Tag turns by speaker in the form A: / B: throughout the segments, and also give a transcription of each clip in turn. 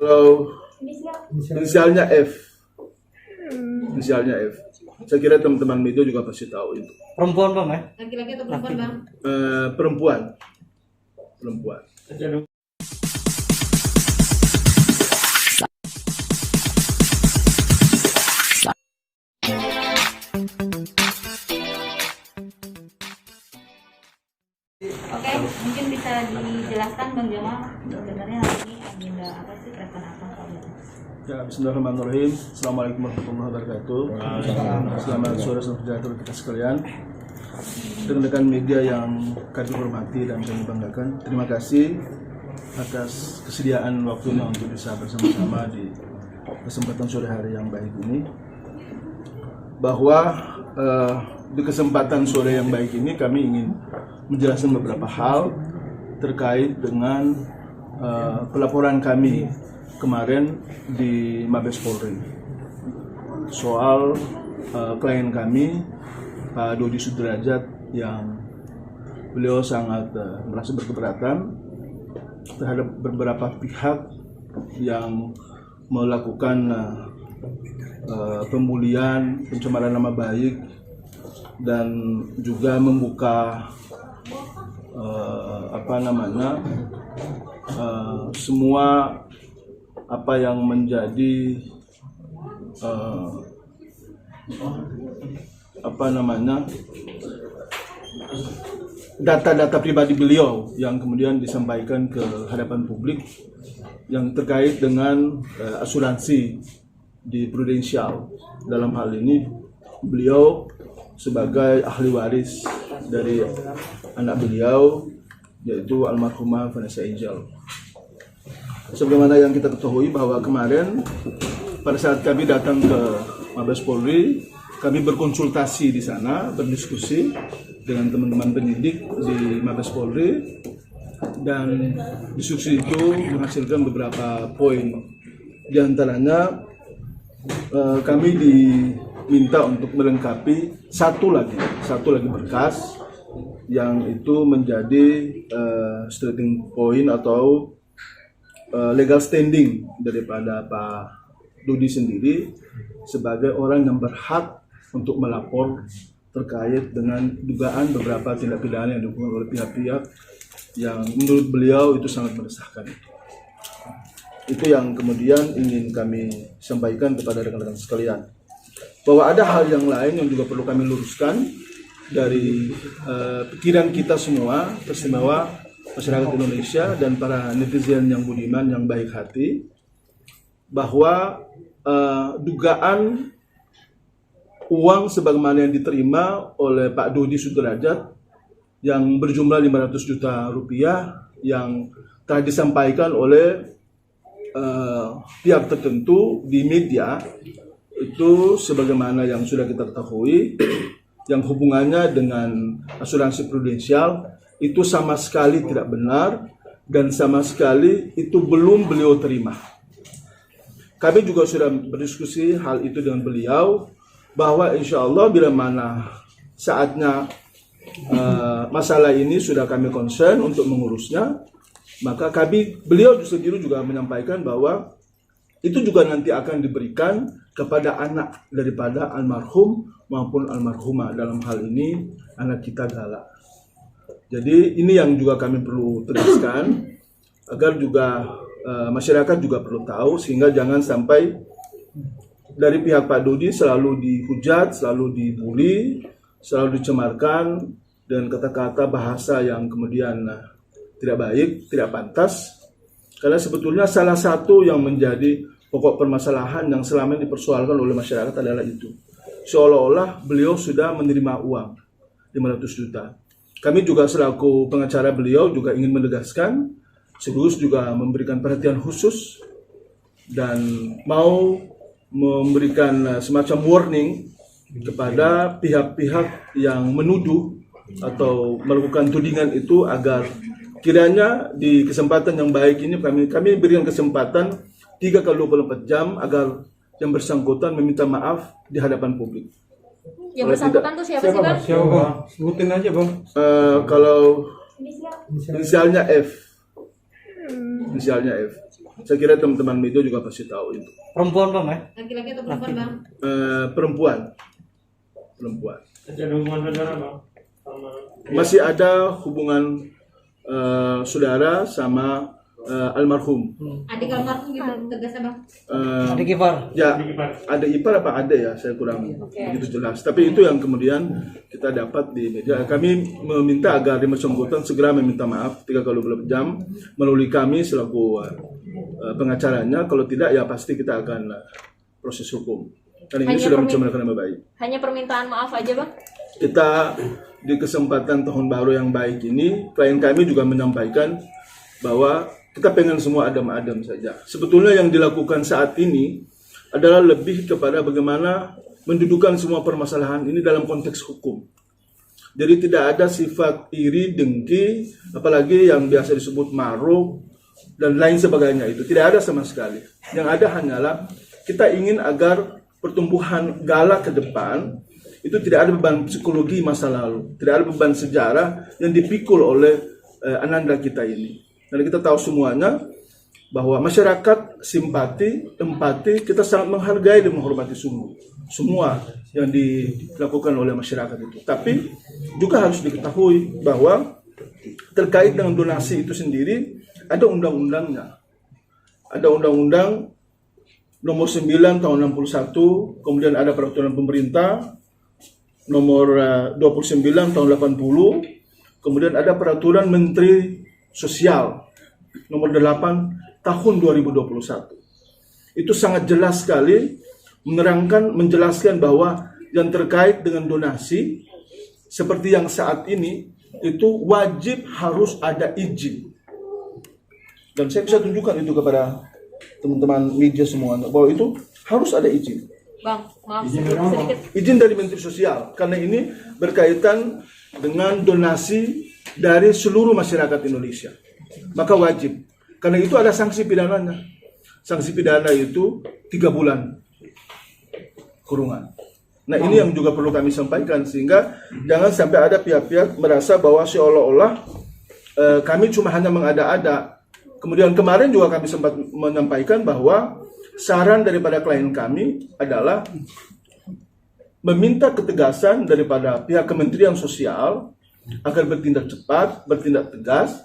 A: Kalau inisialnya F, inisialnya F. Saya kira teman-teman media juga pasti tahu itu.
B: Perempuan bang ya?
C: Laki-laki atau perempuan bang?
A: Perempuan. Perempuan.
C: Oke, mungkin bisa dijelaskan Bang Jamal sebenarnya hari ini agenda apa sih, respon apa soalnya?
A: Ya, bismillahirrahmanirrahim. Assalamualaikum warahmatullahi wabarakatuh. Selamat sore saudara kita sekalian. Rekan-rekan media yang kami hormati dan kami banggakan, terima kasih atas kesediaan waktunya untuk bisa bersama-sama di kesempatan sore hari yang baik ini. Bahwa di kesempatan sore yang baik ini kami ingin menjelaskan beberapa hal terkait dengan pelaporan kami kemarin di Mabes Polri soal klien kami Pak Dodi Sudrajat yang beliau sangat merasa berkeberatan terhadap beberapa pihak yang melakukan pembulian, pencemaran nama baik, dan juga membuka semua apa yang menjadi data-data pribadi beliau yang kemudian disampaikan ke hadapan publik yang terkait dengan asuransi di Prudential. Dalam hal ini beliau sebagai ahli waris dari anak beliau, yaitu almarhumah Vanessa Angel. Sebagaimana yang kita ketahui bahwa kemarin pada saat kami datang ke Mabes Polri, kami berkonsultasi di sana, berdiskusi dengan teman-teman penyidik di Mabes Polri, dan diskusi itu menghasilkan beberapa poin. Di antaranya kami diminta untuk melengkapi satu lagi berkas yang itu menjadi starting point atau legal standing daripada Pak Dodi sendiri sebagai orang yang berhak untuk melapor terkait dengan dugaan beberapa tindak pidana yang dilakukan oleh pihak-pihak yang menurut beliau itu sangat meresahkan. Itu yang kemudian ingin kami sampaikan kepada rekan-rekan sekalian, bahwa ada hal yang lain yang juga perlu kami luruskan dari pikiran kita semua, terutama masyarakat Indonesia dan para netizen yang budiman, yang baik hati, bahwa dugaan uang sebagaimana yang diterima oleh Pak Dodi Sudrajat yang berjumlah 500 juta rupiah yang telah disampaikan oleh pihak tertentu di media, itu sebagaimana yang sudah kita ketahui yang hubungannya dengan asuransi Prudential itu sama sekali tidak benar dan sama sekali itu belum beliau terima. Kami juga sudah berdiskusi hal itu dengan beliau bahwa insya Allah bila mana saatnya masalah ini sudah kami concern untuk mengurusnya, maka beliau sendiri juga menyampaikan bahwa itu juga nanti akan diberikan kepada anak daripada almarhum maupun almarhumah, dalam hal ini anak kita Gala. Jadi ini yang juga kami perlu tegaskan agar juga masyarakat juga perlu tahu, sehingga jangan sampai dari pihak Pak Dodi selalu dihujat, selalu dibully, selalu dicemarkan dengan kata-kata bahasa yang kemudian tidak baik, tidak pantas. Karena sebetulnya salah satu yang menjadi pokok permasalahan yang selama ini dipersoalkan oleh masyarakat adalah itu. Seolah-olah beliau sudah menerima uang 500 juta. Kami juga selaku pengacara beliau juga ingin menegaskan, sekaligus juga memberikan perhatian khusus dan mau memberikan semacam warning kepada pihak-pihak yang menuduh atau melakukan tudingan itu, agar kiranya di kesempatan yang baik ini kami berikan kesempatan 3x24 jam agar yang bersangkutan meminta maaf di hadapan publik.
C: Yang bersangkutan tuh siapa sih Bang?
B: Siapa Bang? Sebutin aja Bang.
A: Kalau inisialnya F. Inisialnya F. Saya kira teman-teman media juga pasti tahu itu.
B: Perempuan bang ya?
C: Laki-laki atau perempuan bang?
A: Perempuan.
D: Ada hubungan saudara bang sama
A: Masih ada hubungan saudara sama almarhum.
C: Adik almarhum gitu tegasnya bang?
B: Adik ipar.
A: Ya,
D: adik ipar.
A: ada ipar apa ada ya, saya kurang begitu jelas. Tapi itu yang kemudian kita dapat di media. Kami meminta agar yang bersangkutan segera meminta maaf 3 kali 24 jam melalui kami selaku pengacaranya. Kalau tidak ya pasti kita akan proses hukum. Dan ini sudah mencerminkan nama baik.
C: Hanya permintaan maaf aja bang?
A: Kita di kesempatan tahun baru yang baik ini, klien kami juga menyampaikan bahwa kita pengen semua adem-adem saja. Sebetulnya yang dilakukan saat ini adalah lebih kepada bagaimana mendudukan semua permasalahan ini dalam konteks hukum. Jadi tidak ada sifat iri, dengki, apalagi yang biasa disebut maruk, dan lain sebagainya itu. Tidak ada sama sekali. Yang ada hanyalah kita ingin agar pertumbuhan Gala ke depan itu tidak ada beban psikologi masa lalu, tidak ada beban sejarah yang dipikul oleh ananda kita ini. Dan kita tahu semuanya bahwa masyarakat simpati, empati, kita sangat menghargai dan menghormati semua yang dilakukan oleh masyarakat itu. Tapi juga harus diketahui bahwa terkait dengan donasi itu sendiri ada undang-undangnya. Ada undang-undang nomor 9 tahun 61, kemudian ada peraturan pemerintah nomor 29 tahun 80, kemudian ada peraturan Menteri Sosial nomor 8 tahun 2021. Itu sangat jelas sekali menerangkan, menjelaskan bahwa yang terkait dengan donasi seperti yang saat ini itu wajib harus ada izin. Dan saya bisa tunjukkan itu kepada teman-teman media semuanya bahwa itu harus ada izin.
C: Bang, maaf sedikit.
A: Izin dari Menteri Sosial karena ini berkaitan dengan donasi dari seluruh masyarakat Indonesia. Maka wajib. Karena itu ada sanksi pidananya. Sanksi pidana itu 3 bulan kurungan. Nah ini yang juga perlu kami sampaikan sehingga jangan sampai ada pihak-pihak merasa bahwa seolah-olah kami cuma hanya mengada-ada. Kemudian kemarin juga kami sempat menyampaikan bahwa saran daripada klien kami adalah meminta ketegasan daripada pihak Kementerian Sosial agar bertindak cepat, bertindak tegas,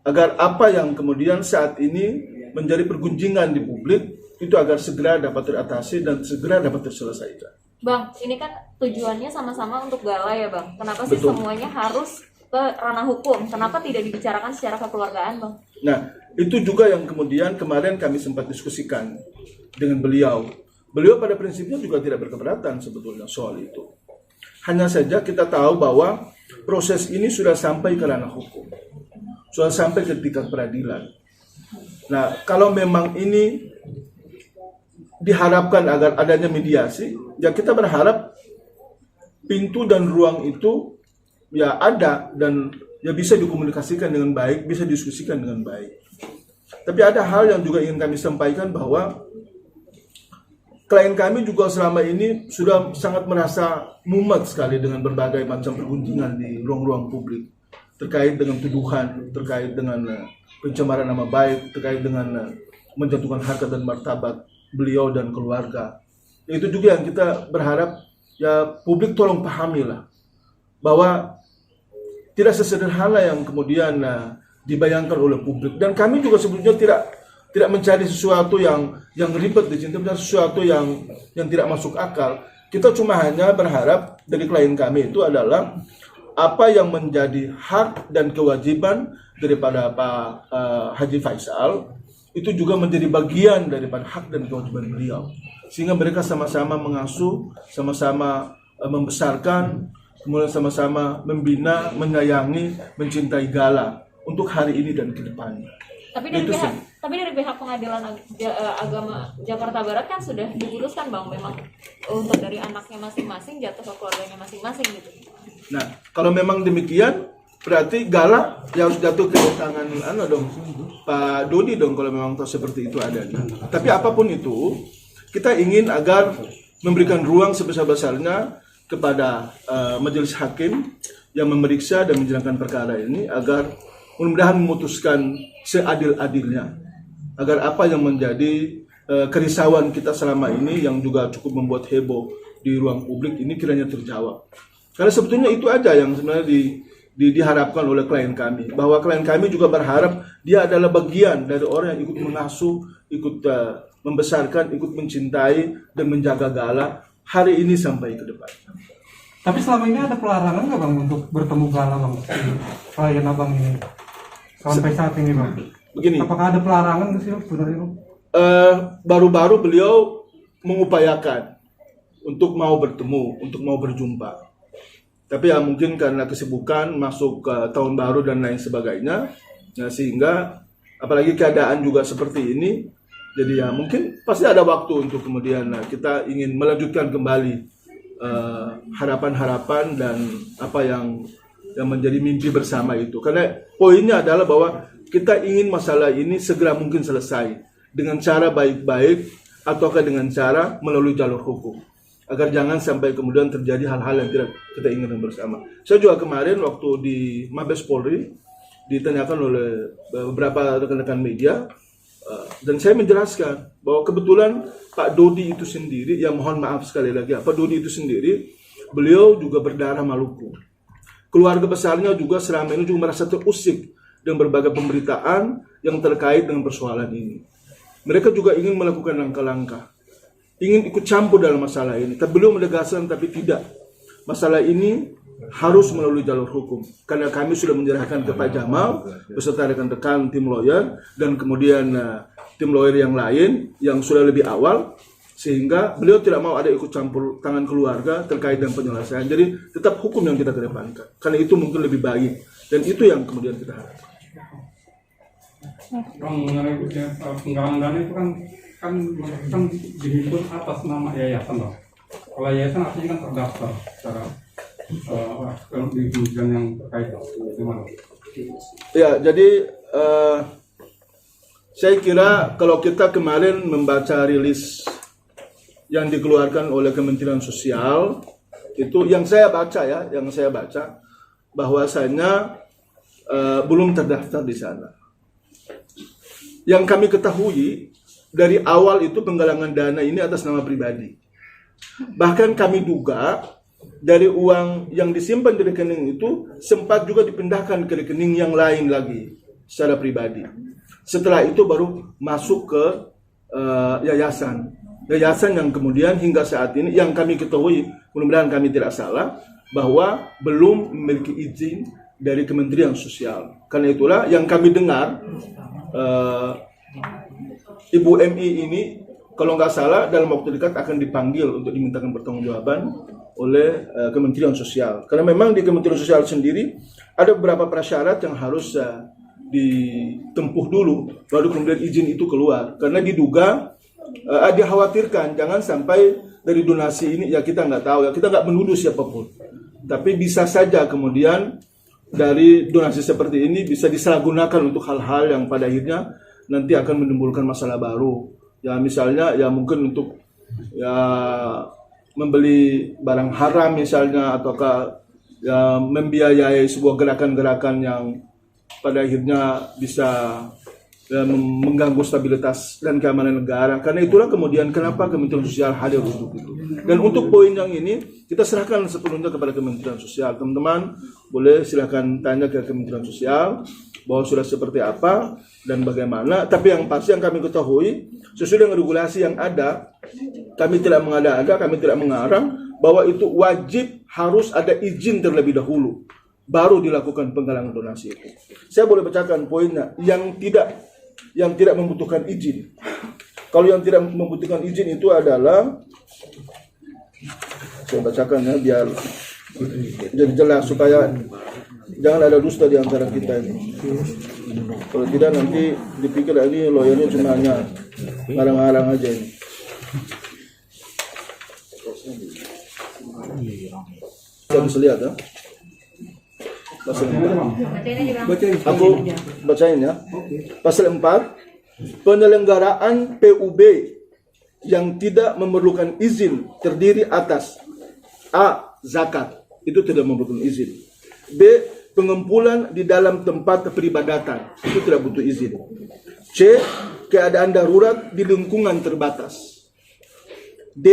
A: agar apa yang kemudian saat ini menjadi pergunjingan di publik itu agar segera dapat teratasi dan segera dapat terselesaikan.
C: Bang, ini kan tujuannya sama-sama untuk Gala ya bang. Kenapa sih
A: Betul.
C: semuanya harus ke ranah hukum? Kenapa tidak dibicarakan secara kekeluargaan bang?
A: Nah, itu juga yang kemudian kemarin kami sempat diskusikan dengan beliau. Beliau pada prinsipnya juga tidak berkeberatan sebetulnya soal itu. Hanya saja kita tahu bahwa proses ini sudah sampai ke ranah hukum. Sudah sampai ke tingkat peradilan. Nah, kalau memang ini diharapkan agar adanya mediasi, ya kita berharap pintu dan ruang itu ya ada dan ya bisa dikomunikasikan dengan baik, bisa diskusikan dengan baik. Tapi ada hal yang juga ingin kami sampaikan bahwa klien kami juga selama ini sudah sangat merasa mumet sekali dengan berbagai macam pergunjingan di ruang-ruang publik terkait dengan tuduhan, terkait dengan pencemaran nama baik, terkait dengan menjatuhkan harkat dan martabat beliau dan keluarga. Itu juga yang kita berharap ya publik tolong pahamilah bahwa tidak sesederhana yang kemudian dibayangkan oleh publik. Dan kami juga sebetulnya tidak mencari sesuatu yang ribet di sini, mencari sesuatu yang tidak masuk akal. Kita cuma hanya berharap dari klien kami itu adalah apa yang menjadi hak dan kewajiban daripada Pak Haji Faisal itu juga menjadi bagian daripada hak dan kewajiban beliau. Sehingga mereka sama-sama mengasuh, sama-sama membesarkan, kemudian sama-sama membina, menyayangi, mencintai Gala untuk hari ini dan ke depannya.
C: Tapi dari pihak Pengadilan Agama Jakarta Barat kan sudah diputuskan bang, memang untuk dari anaknya masing-masing jatuh ke keluarganya masing-masing gitu.
A: Nah, kalau memang demikian, berarti Gala yang harus jatuh ke tangan Pak Dodi dong kalau memang seperti itu adanya. Tapi apapun itu, kita ingin agar memberikan ruang sebesar-besarnya kepada majelis hakim yang memeriksa dan menjalankan perkara ini agar mudah-mudahan memutuskan seadil-adilnya. agar apa yang menjadi kerisauan kita selama ini yang juga cukup membuat heboh di ruang publik ini kiranya terjawab. Karena sebetulnya itu aja yang sebenarnya diharapkan oleh klien kami, bahwa klien kami juga berharap dia adalah bagian dari orang yang ikut mengasuh, ikut membesarkan, ikut mencintai dan menjaga Gala hari ini sampai ke depan.
E: Tapi selama ini ada pelarangan nggak bang untuk bertemu Gala bang di klien abang ini sampai saat ini bang?
A: Begini,
E: Apakah ada pelarangan nggak sih bang sebenarnya bang?
A: baru-baru beliau mengupayakan untuk mau bertemu, untuk mau berjumpa. Tapi ya mungkin karena kesibukan masuk ke tahun baru dan lain sebagainya, ya sehingga apalagi keadaan juga seperti ini, jadi ya mungkin pasti ada waktu untuk kemudian kita ingin melanjutkan kembali harapan-harapan dan apa yang menjadi mimpi bersama itu. Karena poinnya adalah bahwa kita ingin masalah ini segera mungkin selesai dengan cara baik-baik ataukah dengan cara melalui jalur hukum, agar jangan sampai kemudian terjadi hal-hal yang tidak kita inginkan bersama. Saya juga kemarin waktu di Mabes Polri ditanyakan oleh beberapa rekan-rekan media, dan saya menjelaskan bahwa kebetulan Pak Dodi itu sendiri, ya mohon maaf sekali lagi, Pak Dodi itu sendiri, beliau juga berdarah Maluku. Keluarga besarnya juga selama ini juga merasa terusik dengan berbagai pemberitaan yang terkait dengan persoalan ini. Mereka juga ingin melakukan langkah-langkah, ingin ikut campur dalam masalah ini. Tapi beliau menegaskan, tapi tidak. Masalah ini harus melalui jalur hukum. Karena kami sudah menyerahkan ke Pak Jamal beserta rekan-rekan tim lawyer dan kemudian tim lawyer yang lain yang sudah lebih awal, sehingga beliau tidak mau ada ikut campur tangan keluarga terkait dengan penyelesaian. Jadi tetap hukum yang kita kedepankan. Karena itu mungkin lebih baik dan itu yang kemudian kita harapkan.
E: Bang, mengenai penggalangan dana itu kan dihimpun atas nama yayasan bang. Kalau yayasan artinya kan terdaftar secara di kementerian yang terkait, gimana?
A: Ya, jadi saya kira kalau kita kemarin membaca rilis yang dikeluarkan oleh Kementerian Sosial, itu yang saya baca bahwasanya belum terdaftar di sana. Yang kami ketahui dari awal itu penggalangan dana ini atas nama pribadi. Bahkan kami duga dari uang yang disimpan di rekening itu sempat juga dipindahkan ke rekening yang lain lagi secara pribadi. Setelah itu baru masuk ke yayasan. Yayasan yang kemudian hingga saat ini yang kami ketahui, mudah-mudahan kami tidak salah, bahwa belum memiliki izin dari Kementerian Sosial. Karena itulah yang kami dengar, Ibu MI ini kalau nggak salah dalam waktu dekat akan dipanggil untuk dimintakan pertanggungjawaban oleh Kementerian Sosial. Karena memang di Kementerian Sosial sendiri ada beberapa prasyarat yang harus ditempuh dulu, baru kemudian izin itu keluar. Karena diduga dikhawatirkan jangan sampai dari donasi ini, ya kita nggak tahu, ya kita nggak menuduh siapapun. Tapi bisa saja kemudian dari donasi seperti ini bisa disalahgunakan untuk hal-hal yang pada akhirnya nanti akan menimbulkan masalah baru. Ya misalnya ya mungkin untuk ya membeli barang haram misalnya, ataukah ya membiayai sebuah gerakan-gerakan yang pada akhirnya bisa mengganggu stabilitas dan keamanan negara. Karena itulah kemudian kenapa Kementerian Sosial hadir untuk itu. Dan untuk poin yang ini kita serahkan sepenuhnya kepada Kementerian Sosial. Teman-teman boleh silakan tanya ke Kementerian Sosial bahwa sudah seperti apa dan bagaimana. Tapi yang pasti yang kami ketahui sesuai dengan regulasi yang ada, kami tidak mengada-ada, kami tidak mengarang bahwa itu wajib harus ada izin terlebih dahulu baru dilakukan penggalangan donasi itu. Saya boleh bacakan poinnya yang tidak membutuhkan izin. Kalau yang tidak membutuhkan izin itu adalah, saya bacakan ya biar jadi jelas supaya jangan ada dusta di antara kita ini. Kalau tidak nanti dipikir ini lawyernya cuma hanya ngarang-ngarang aja ini. Kita bisa lihat ya. Pasal 4. Aku bacain ya. Pasal 4, penyelenggaraan PUB yang tidak memerlukan izin terdiri atas A. Zakat, itu tidak memerlukan izin. B. pengumpulan di dalam tempat peribadatan, itu tidak butuh izin. C. Keadaan darurat di lingkungan terbatas. D.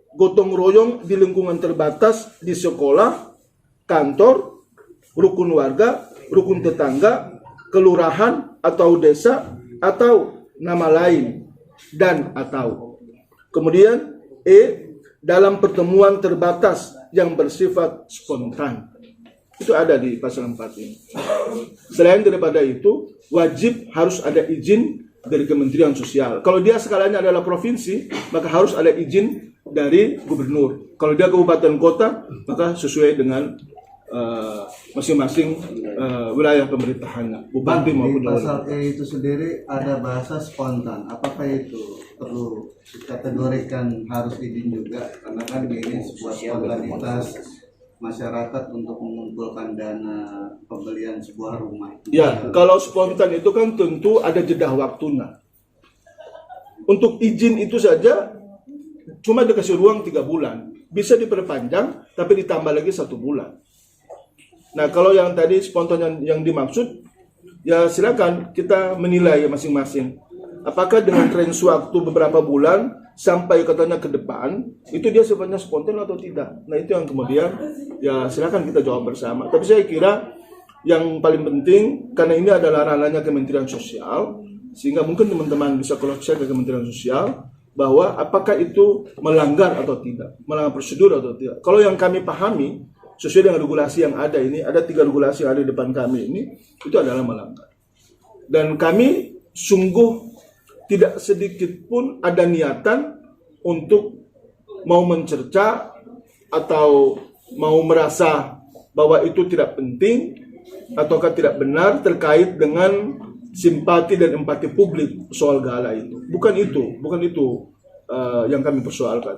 A: Gotong royong di lingkungan terbatas di sekolah, kantor, rukun warga, rukun tetangga, kelurahan atau desa, atau nama lain, dan atau. Kemudian E. Dalam pertemuan terbatas yang bersifat spontan. Itu ada di pasal 4 ini. Selain daripada itu, wajib harus ada izin dari Kementerian Sosial. Kalau dia skalanya adalah provinsi, maka harus ada izin dari gubernur. Kalau dia kabupaten kota, maka sesuai dengan masing-masing wilayah pemerintahannya, bupati maupun wali
F: pasal
A: kota.
F: E itu sendiri ada bahasa spontan. Apakah itu perlu dikategorikan harus izin juga? Karena kan ini sebuah spontanitas masyarakat untuk mengumpulkan dana pembelian sebuah rumah.
A: Ya, kalau spontan itu kan tentu ada jeda waktunya. Untuk izin itu saja cuma dikasih ruang 3 bulan. Bisa diperpanjang, tapi ditambah lagi 1 bulan. Nah, kalau yang tadi spontan yang dimaksud, ya silakan kita menilai masing-masing. Apakah dengan range waktu beberapa bulan sampai katanya ke depan, itu dia sifatnya spontan atau tidak? Nah, itu yang kemudian ya silakan kita jawab bersama. Tapi saya kira yang paling penting, karena ini adalah ranahnya Kementerian Sosial, sehingga mungkin teman-teman bisa cross-check ke Kementerian Sosial bahwa apakah itu melanggar atau tidak, melanggar prosedur atau tidak. Kalau yang kami pahami, sesuai dengan regulasi yang ada ini, ada 3 regulasi yang ada di depan kami ini, itu adalah melanggar. Dan kami sungguh tidak sedikit pun ada niatan untuk mau mencerca atau mau merasa bahwa itu tidak penting ataukah tidak benar terkait dengan simpati dan empati publik soal gala itu. Bukan itu yang kami persoalkan.